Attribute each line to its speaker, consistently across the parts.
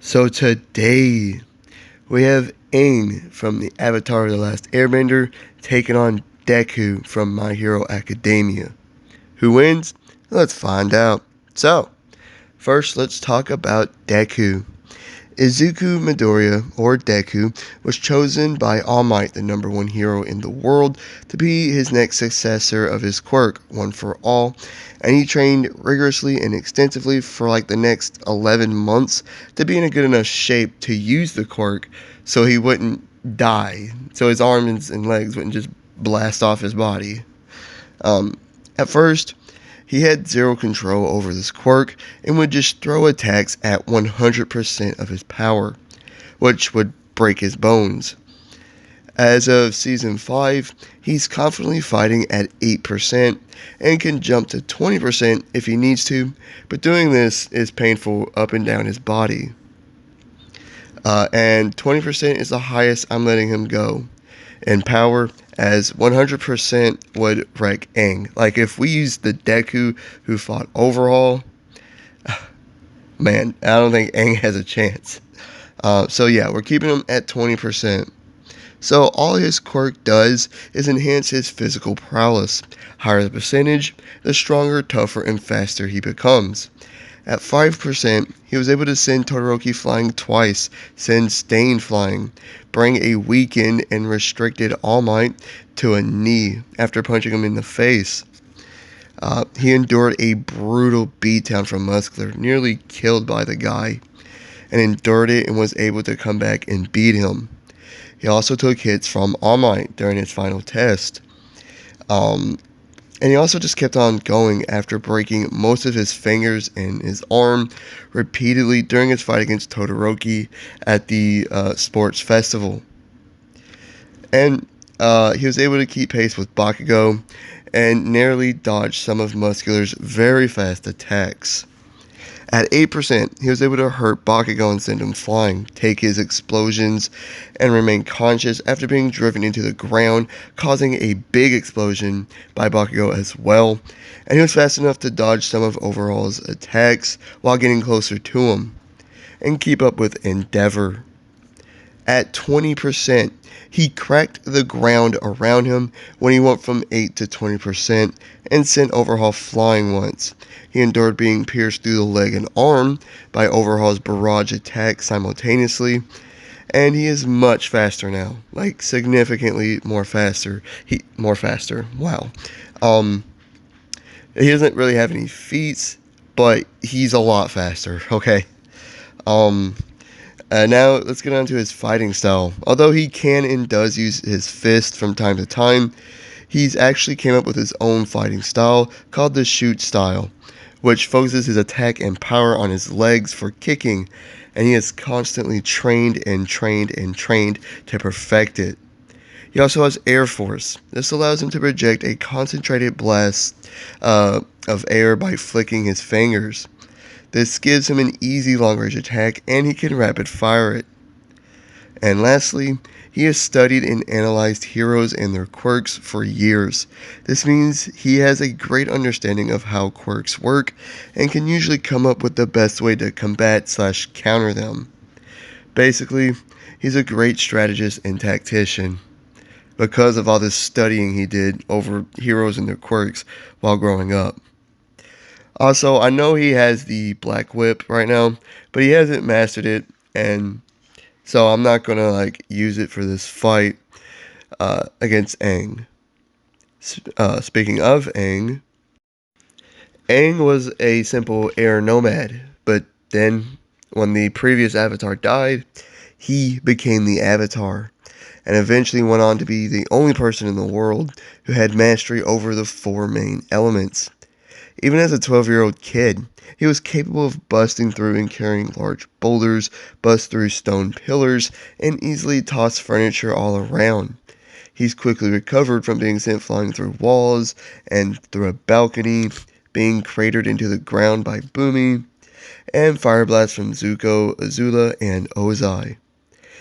Speaker 1: So today we have Aang from the Avatar The Last Airbender taking on Deku from My Hero Academia. Who wins? Let's find out. So, first let's talk about Deku. Izuku Midoriya, or Deku, was chosen by All Might, the number one hero in the world, to be his next successor of his quirk, One for All, and he trained rigorously and extensively for like the next 11 months to be in a good enough shape to use the quirk so he wouldn't die, so his arms and legs wouldn't just blast off his body. At first, he had zero control over this quirk and would just throw attacks at 100% of his power, which would break his bones. As of Season 5, he's confidently fighting at 8% and can jump to 20% if he needs to, but doing this is painful up and down his body. And 20% is the highest I'm letting him go in power, as 100% would wreck Aang. Like, if we used the Deku who fought Overhaul, man, I don't think Aang has a chance. So yeah, we're keeping him at 20%. So all his quirk does is enhance his physical prowess. Higher the percentage, the stronger, tougher, and faster he becomes. At 5%, he was able to send Todoroki flying twice, send Stain flying, bring a weakened and restricted All Might to a knee after punching him in the face. He endured a brutal beatdown from Muscular, nearly killed by the guy, and endured it and was able to come back and beat him. He also took hits from All Might during his final test. And he also just kept on going after breaking most of his fingers and his arm repeatedly during his fight against Todoroki at the sports festival. And he was able to keep pace with Bakugo and narrowly dodge some of Muscular's very fast attacks. At 8%, he was able to hurt Bakugo and send him flying, take his explosions, and remain conscious after being driven into the ground, causing a big explosion by Bakugo as well. And he was fast enough to dodge some of Overhaul's attacks while getting closer to him, and keep up with Endeavor. At 20%, he cracked the ground around him when he went from 8 to 20% and sent Overhaul flying once. He endured being pierced through the leg and arm by Overhaul's barrage attack simultaneously, and he is much faster now, like significantly more faster. Wow. He doesn't really have any feats, but he's a lot faster. Okay. Now let's get on to his fighting style. Although he can and does use his fist from time to time, he's actually came up with his own fighting style called the shoot style, which focuses his attack and power on his legs for kicking, and he is constantly trained to perfect it. He also has Air Force. This allows him to project a concentrated blast of air by flicking his fingers. This gives him an easy long-range attack, and he can rapid fire it. And lastly, he has studied and analyzed heroes and their quirks for years. This means he has a great understanding of how quirks work and can usually come up with the best way to combat/counter them. Basically, he's a great strategist and tactician because of all this studying he did over heroes and their quirks while growing up. Also, I know he has the Black Whip right now, but he hasn't mastered it, and so I'm not gonna use it for this fight against Aang. Speaking of Aang, Aang was a simple air nomad, but then when the previous Avatar died, he became the Avatar, and eventually went on to be the only person in the world who had mastery over the four main elements. Even as a 12-year-old kid, he was capable of busting through and carrying large boulders, bust through stone pillars, and easily toss furniture all around. He's quickly recovered from being sent flying through walls and through a balcony, being cratered into the ground by Bumi, and fire blasts from Zuko, Azula, and Ozai.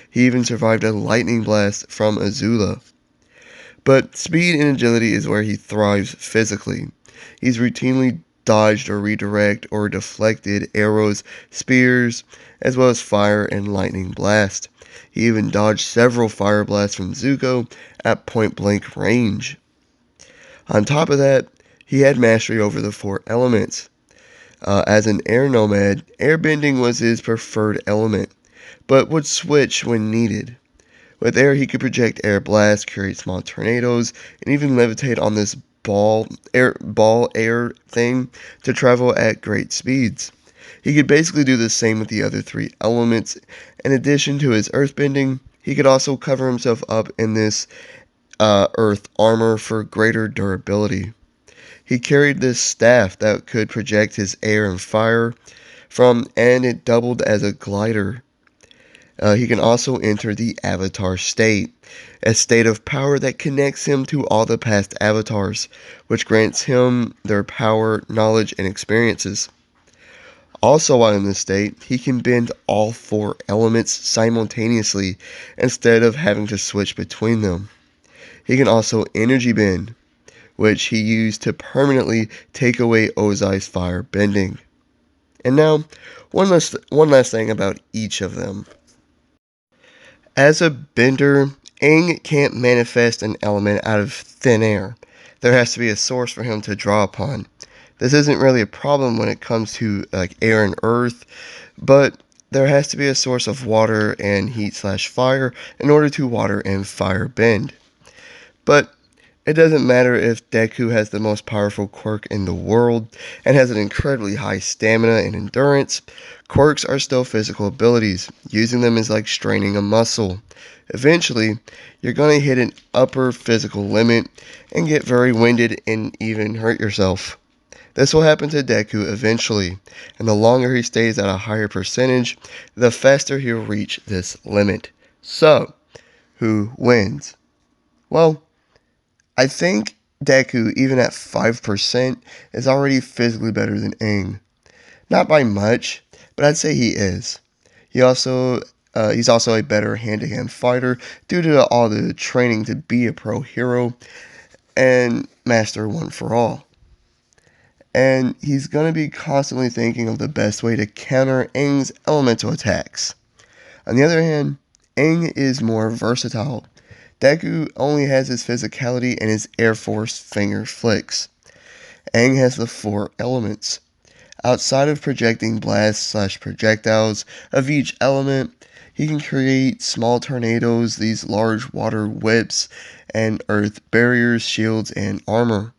Speaker 1: He even survived a lightning blast from Azula. But speed and agility is where he thrives physically. He's routinely dodged or redirect or deflected arrows, spears, as well as fire and lightning blast. He even dodged several fire blasts from Zuko at point blank range. On top of that, he had mastery over the four elements. As an air nomad, airbending was his preferred element, but would switch when needed. With air, he could project air blasts, create small tornadoes, and even levitate on this ball air thing to travel at great speeds. He could basically do the same with the other three elements. In addition to his earthbending, he could also cover himself up in this earth armor for greater durability. He carried this staff that could project his air and fire and it doubled as a glider. He can also enter the Avatar state, a state of power that connects him to all the past avatars, which grants him their power, knowledge, and experiences. Also, while in this state, he can bend all four elements simultaneously instead of having to switch between them. He can also energy bend, which he used to permanently take away Ozai's fire bending. And now, one last thing about each of them. As a bender, Aang can't manifest an element out of thin air. There has to be a source for him to draw upon. This isn't really a problem when it comes to like air and earth, but there has to be a source of water and heat/fire in order to water and fire bend. But it doesn't matter if Deku has the most powerful quirk in the world and has an incredibly high stamina and endurance. Quirks are still physical abilities. Using them is like straining a muscle. Eventually, you're going to hit an upper physical limit and get very winded and even hurt yourself. This will happen to Deku eventually, and the longer he stays at a higher percentage, the faster he'll reach this limit. So, who wins? Well, I think Deku, even at 5%, is already physically better than Aang. Not by much, but I'd say he is. He's also a better hand-to-hand fighter due to all the training to be a pro hero and master one for all. And he's going to be constantly thinking of the best way to counter Aang's elemental attacks. On the other hand, Aang is more versatile. Deku only has his physicality and his Air Force finger flicks. Aang has the four elements. Outside of projecting blasts/projectiles of each element, he can create small tornadoes, these large water whips, and earth barriers, shields, and armor.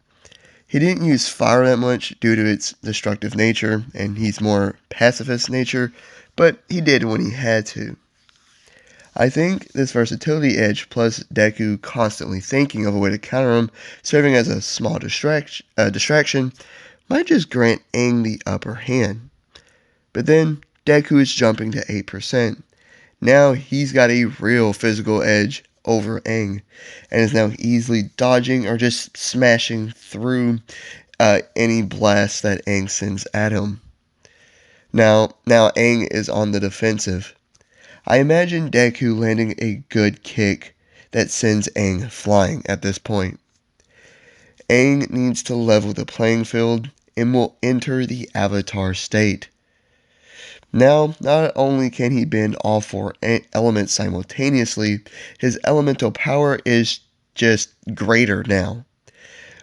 Speaker 1: He didn't use fire that much due to its destructive nature, and he's more pacifist nature, but he did when he had to. I think this versatility edge plus Deku constantly thinking of a way to counter him, serving as a small distraction, might just grant Aang the upper hand. But then Deku is jumping to 8%. Now he's got a real physical edge over Aang, and is now easily dodging or just smashing through any blast that Aang sends at him. Now Aang is on the defensive. I imagine Deku landing a good kick that sends Aang flying at this point. Aang needs to level the playing field and will enter the Avatar state. Now, not only can he bend all four elements simultaneously, his elemental power is just greater now.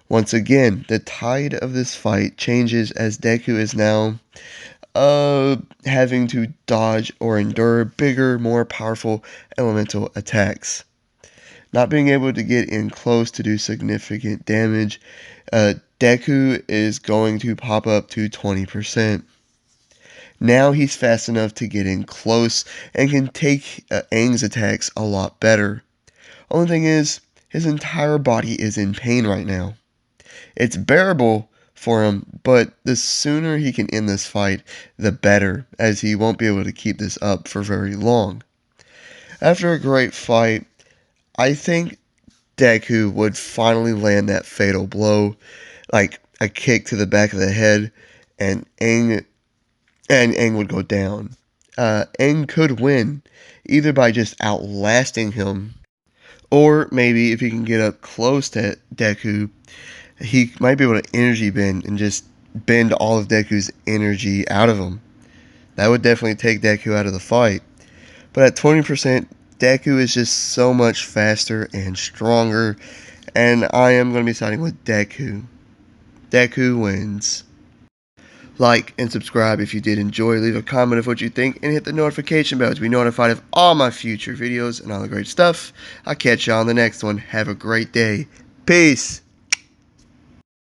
Speaker 1: Once again, the tide of this fight changes as Deku is now having to dodge or endure bigger, more powerful elemental attacks. Not being able to get in close to do significant damage, Deku is going to pop up to 20%. Now he's fast enough to get in close and can take Aang's attacks a lot better. Only thing is, his entire body is in pain right now. It's bearable for him, but the sooner he can end this fight, the better, as he won't be able to keep this up for very long. After a great fight, I think Deku would finally land that fatal blow, like a kick to the back of the head, and Aang would go down. Aang could win, either by just outlasting him, or maybe if he can get up close to Deku, he might be able to energy bend and just bend all of Deku's energy out of him. That would definitely take Deku out of the fight. But at 20%, Deku is just so much faster and stronger, and I am going to be siding with Deku. Deku wins. Like and subscribe if you did enjoy. Leave a comment of what you think and hit the notification bell to be notified of all my future videos and all the great stuff. I'll catch you on the next one. Have a great day. Peace.